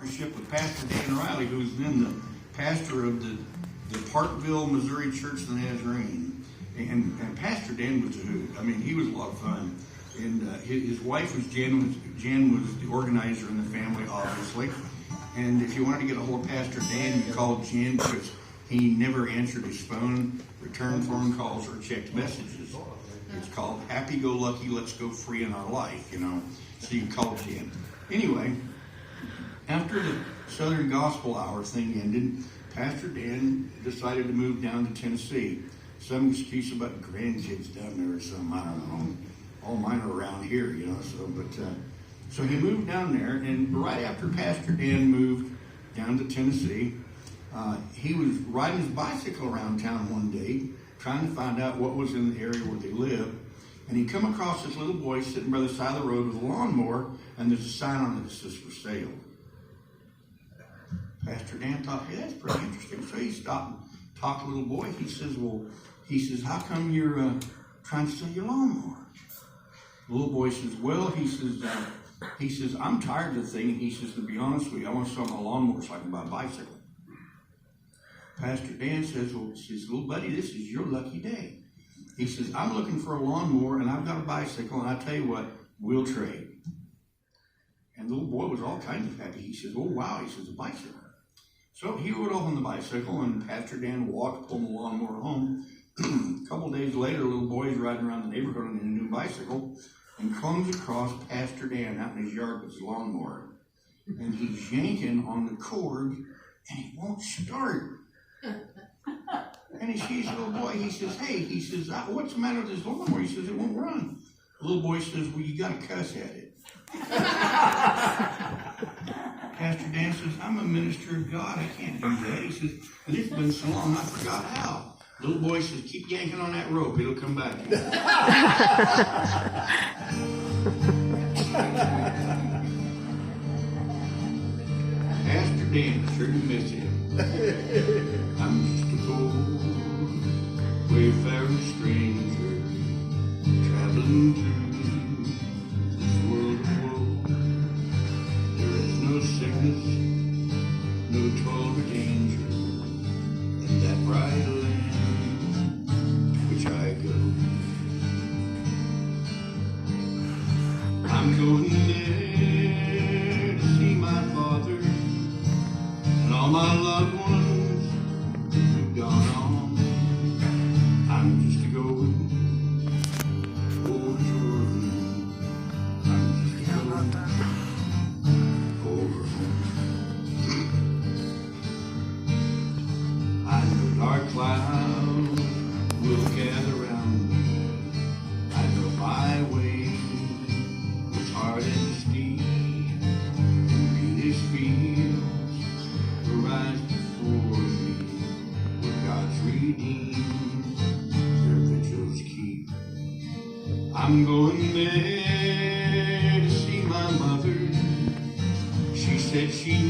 partnership with Pastor Dan Riley, who's then the pastor of the Parkville, Missouri Church of the Nazarene. And Pastor Dan was a hoot. I mean, he was a lot of fun. And his wife was Jen. Jen was the organizer in the family, obviously. And if you wanted to get a hold of Pastor Dan, you called Jen because he never answered his phone, returned phone calls, or checked messages. It's called happy-go-lucky, let's go free in our life, you know. So you called Jen. Anyway, after the Southern Gospel Hour thing ended, Pastor Dan decided to move down to Tennessee. Some excuse about grandkids down there or something, I don't know. All mine are around here, you know. So he moved down there, and right after Pastor Dan moved down to Tennessee, he was riding his bicycle around town one day, trying to find out what was in the area where they lived. And he come across this little boy sitting by the side of the road with a lawnmower, and there's a sign on it that says for sale. Pastor Dan thought, hey, that's pretty interesting. So he stopped and talked to the little boy. He says, how come you're trying to sell your lawnmower? The little boy says, well, he says, I'm tired of the thing. And he says, to be honest with you, I want to sell my lawnmower so I can buy a bicycle. Pastor Dan says, well, little buddy, this is your lucky day. He says, I'm looking for a lawnmower, and I've got a bicycle, and I tell you what, we'll trade. And the little boy was all kinds of happy. He says, oh, wow. He says, a bicycle. So he rode off on the bicycle, and Pastor Dan walked, pulled the lawnmower home. A couple of days later, a little boy is riding around the neighborhood on a new bicycle and comes across Pastor Dan out in his yard with his lawnmower. And he's yanking on the cord, and it won't start. And he sees the little boy. He says, hey, he says, what's the matter with this lawnmower? He says, it won't run. The little boy says, well, you got to cuss at it. Pastor Dan says, I'm a minister of God. I can't do that. He says, and it's been so long, I forgot how. The little boy says, keep yanking on that rope. It'll come back. Pastor Dan, sure you miss him. I'm just a poor wayfaring stranger, traveling through this world of woe. There is no sickness, no toil or danger in that bright land to which I go. I'm going there to see my Father and all my loved ones who've gone on. I'm just a going over Jordan. I'm just a going over home. I know dark clouds will gather round me. I know my way was hard and steep. And these fields will rise before me, where God's redeemed their vigils keep. I'm going there to see my mother. She said she